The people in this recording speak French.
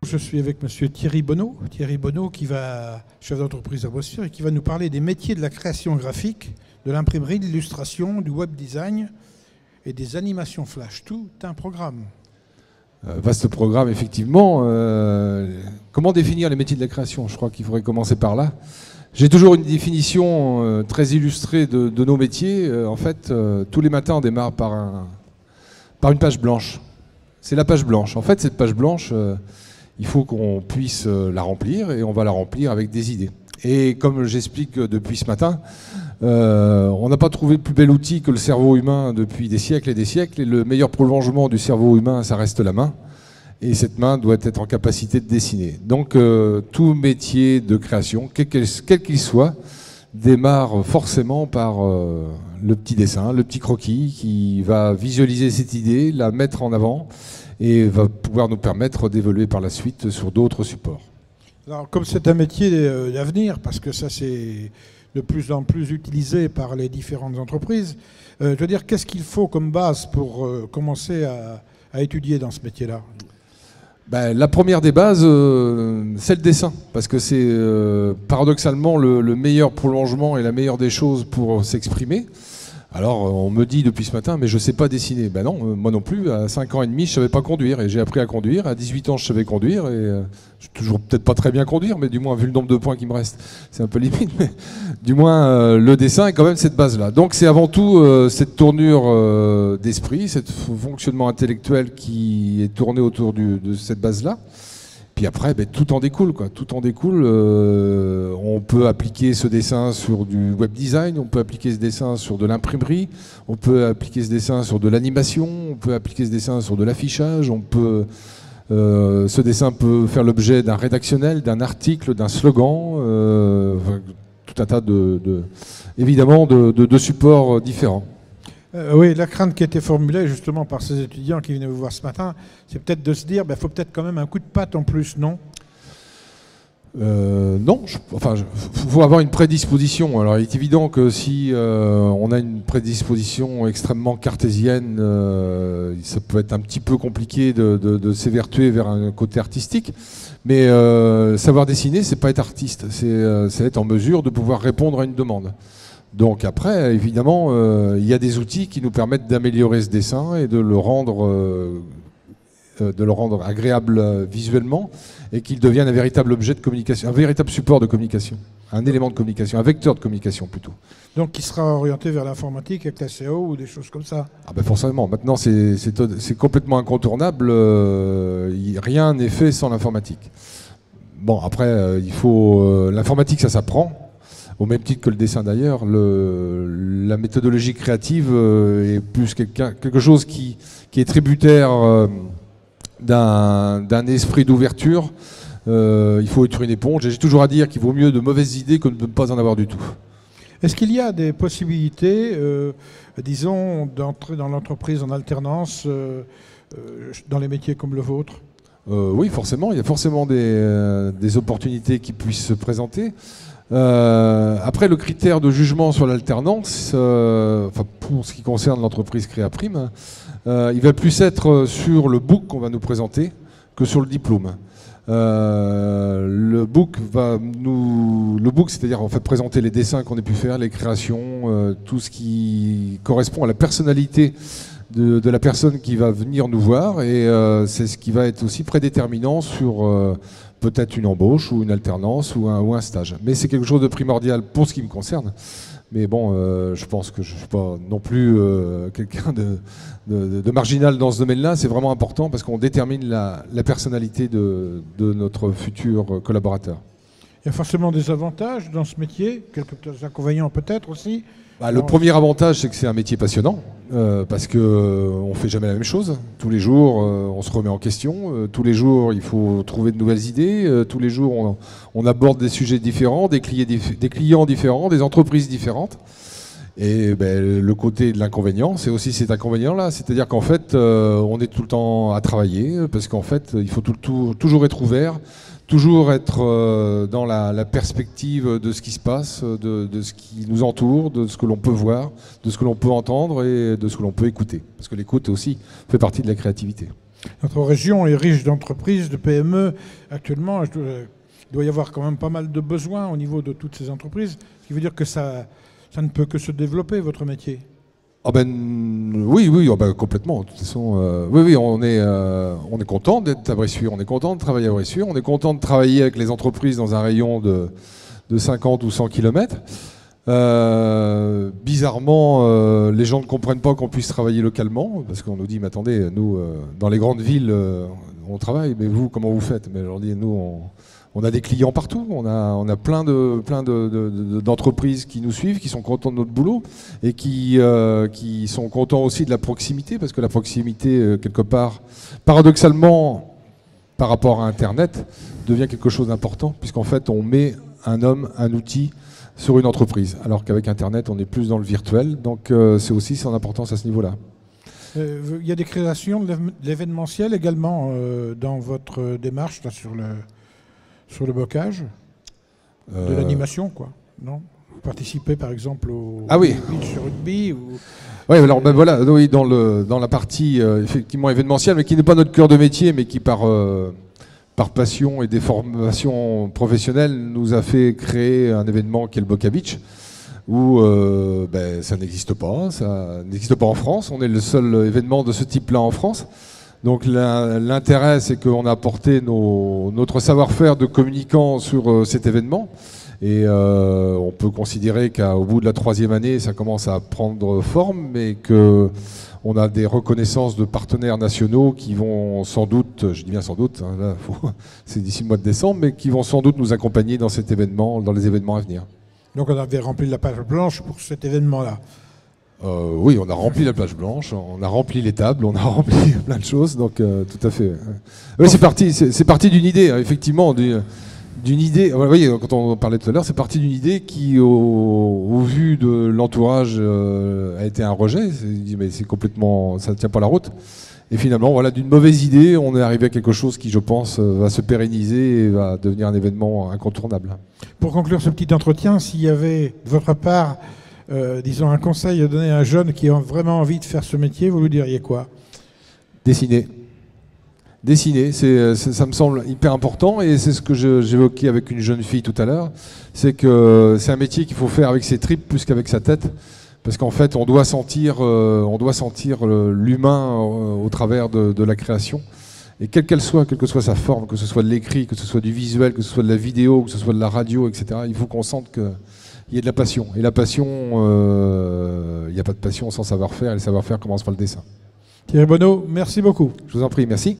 Je suis avec monsieur Thierry Bonneau, chef d'entreprise à Bossure, et qui va nous parler des métiers de la création graphique, de l'imprimerie, de l'illustration, du web design et des animations flash. Tout un programme. Vaste programme, effectivement. Comment définir les métiers de la création? Je crois qu'il faudrait commencer par là. J'ai toujours une définition très illustrée de nos métiers. En fait, tous les matins, on démarre par une page blanche. C'est la page blanche. En fait, cette page blanche, il faut qu'on puisse la remplir, et on va la remplir avec des idées. Et comme j'explique depuis ce matin, on n'a pas trouvé le plus bel outil que le cerveau humain depuis des siècles et des siècles. Et le meilleur prolongement du cerveau humain, ça reste la main. Et cette main doit être en capacité de dessiner. Donc tout métier de création, quel qu'il soit, démarre forcément par le petit dessin, le petit croquis qui va visualiser cette idée, la mettre en avant et va pouvoir nous permettre d'évoluer par la suite sur d'autres supports. Alors, comme c'est un métier d'avenir, parce que ça c'est de plus en plus utilisé par les différentes entreprises, je veux dire, qu'est-ce qu'il faut comme base pour commencer à étudier dans ce métier-là? La première des bases, c'est le dessin, parce que c'est paradoxalement le meilleur prolongement et la meilleure des choses pour s'exprimer. Alors on me dit depuis ce matin, mais je ne sais pas dessiner. Ben non, moi non plus, à 5 ans et demi, je ne savais pas conduire, et j'ai appris à conduire. À 18 ans, je savais conduire, et je ne toujours peut-être pas très bien conduire, mais du moins, vu le nombre de points qui me restent, c'est un peu limite, mais du moins, le dessin est quand même cette base-là. Donc c'est avant tout cette tournure d'esprit, ce fonctionnement intellectuel qui est tourné autour de cette base-là. Puis après, tout en découle, quoi. Tout en découle. On peut appliquer ce dessin sur du web design, on peut appliquer ce dessin sur de l'imprimerie, on peut appliquer ce dessin sur de l'animation, on peut appliquer ce dessin sur de l'affichage, ce dessin peut faire l'objet d'un rédactionnel, d'un article, d'un slogan, tout un tas évidemment de supports différents. Oui, la crainte qui a été formulée justement par ces étudiants qui venaient vous voir ce matin, c'est peut-être de se dire, faut peut-être quand même un coup de patte en plus, non? Non, faut avoir une prédisposition. Alors il est évident que si on a une prédisposition extrêmement cartésienne, ça peut être un petit peu compliqué de s'évertuer vers un côté artistique. Mais savoir dessiner, c'est pas être artiste, c'est être en mesure de pouvoir répondre à une demande. Donc après, évidemment, il y a des outils qui nous permettent d'améliorer ce dessin et de le rendre agréable visuellement, et qu'il devienne un véritable objet de communication, un véritable support de communication, un élément de communication, un vecteur de communication plutôt. Donc qui sera orienté vers l'informatique avec la CO ou des choses comme ça? Forcément, maintenant c'est complètement incontournable, rien n'est fait sans l'informatique. Bon, après, l'informatique, ça s'apprend. Au même titre que le dessin d'ailleurs, la méthodologie créative est plus quelque chose qui est tributaire d'un esprit d'ouverture. Il faut être une éponge. J'ai toujours à dire qu'il vaut mieux de mauvaises idées que de ne pas en avoir du tout. Est-ce qu'il y a des possibilités, disons, d'entrer dans l'entreprise en alternance dans les métiers comme le vôtre? Oui, forcément. Il y a forcément des opportunités qui puissent se présenter. Après, le critère de jugement sur l'alternance, pour ce qui concerne l'entreprise Créaprime, il va plus être sur le book qu'on va nous présenter que sur le diplôme. Le book, c'est-à-dire en fait présenter les dessins qu'on a pu faire, les créations, tout ce qui correspond à la personnalité de la personne qui va venir nous voir, et c'est ce qui va être aussi prédéterminant sur peut-être une embauche ou une alternance ou un stage. Mais c'est quelque chose de primordial pour ce qui me concerne. Mais bon, je pense que je ne suis pas non plus quelqu'un de marginal dans ce domaine-là. C'est vraiment important parce qu'on détermine la personnalité de notre futur collaborateur. Il y a forcément des avantages dans ce métier, quelques inconvénients peut-être aussi. Le premier avantage, c'est que c'est un métier passionnant, parce qu'on ne fait jamais la même chose. Tous les jours, on se remet en question. Tous les jours, il faut trouver de nouvelles idées. Tous les jours, on aborde des sujets différents, des clients différents, des entreprises différentes. Et le côté de l'inconvénient, c'est aussi cet inconvénient-là. C'est-à-dire qu'en fait, on est tout le temps à travailler, parce qu'en fait, il faut toujours être ouvert, toujours être dans la perspective de ce qui se passe, de ce qui nous entoure, de ce que l'on peut voir, de ce que l'on peut entendre et de ce que l'on peut écouter. Parce que l'écoute aussi fait partie de la créativité. Notre région est riche d'entreprises, de PME. Actuellement, il doit y avoir quand même pas mal de besoins au niveau de toutes ces entreprises, ce qui veut dire que ça ne peut que se développer, votre métier. Ah ben, oui, oh ben, complètement. De toute façon, oui, on est content d'être à Bressuire, on est content de travailler à Bressuire, on est content de travailler avec les entreprises dans un rayon de 50 ou 100 km. Bizarrement, les gens ne comprennent pas qu'on puisse travailler localement, parce qu'on nous dit, mais attendez, nous, dans les grandes villes, on travaille, mais vous, comment vous faites? Mais je leur dis, nous, on a des clients partout, on a plein d'entreprises qui nous suivent, qui sont contents de notre boulot, et qui sont contents aussi de la proximité, parce que la proximité, quelque part, paradoxalement, par rapport à Internet, devient quelque chose d'important, puisqu'en fait, on met un homme, un outil, sur une entreprise, alors qu'avec Internet, on est plus dans le virtuel, donc c'est aussi son importance à ce niveau-là. Il y a des créations de l'événementiel également dans votre démarche là, sur le bocage, de l'animation, quoi, non? Vous participez par exemple au beach rugby ou... Oui, alors ben voilà, oui, dans la partie effectivement événementielle, mais qui n'est pas notre cœur de métier, mais qui par passion et des formations professionnelles, nous a fait créer un événement qui est le Boca Beach, où ça n'existe pas en France. On est le seul événement de ce type-là en France. Donc l'intérêt, c'est qu'on a apporté notre savoir-faire de communicants sur cet événement. Et on peut considérer qu'au bout de la 3e année, ça commence à prendre forme, mais qu'on a des reconnaissances de partenaires nationaux qui vont sans doute, je dis bien sans doute, hein, là, c'est d'ici le mois de décembre, mais qui vont sans doute nous accompagner dans cet événement, dans les événements à venir. Donc on avait rempli la page blanche pour cet événement-là. Oui, on a rempli la plage blanche, on a rempli les tables, on a rempli plein de choses, donc tout à fait. Oui, c'est parti d'une idée, hein, effectivement, d'une idée. Vous voyez, quand on parlait tout à l'heure, c'est parti d'une idée qui, au vu de l'entourage, a été un rejet. Mais c'est complètement, ça ne tient pas la route. Et finalement, voilà, d'une mauvaise idée, on est arrivé à quelque chose qui, je pense, va se pérenniser et va devenir un événement incontournable. Pour conclure ce petit entretien, s'il y avait de votre part, disons, un conseil à donner à un jeune qui a vraiment envie de faire ce métier, vous lui diriez quoi? Dessiner. Dessiner, ça me semble hyper important, et c'est ce que j'évoquais avec une jeune fille tout à l'heure, c'est que c'est un métier qu'il faut faire avec ses tripes plus qu'avec sa tête, parce qu'en fait on doit sentir l'humain au travers de la création, et quelle que soit sa forme, que ce soit de l'écrit, que ce soit du visuel, que ce soit de la vidéo, que ce soit de la radio, etc., il faut qu'on sente qu'il y ait de la passion, et la passion, il n'y a pas de passion sans savoir-faire, et le savoir-faire commence par le dessin. Thierry Bonneau, merci beaucoup. Je vous en prie, merci.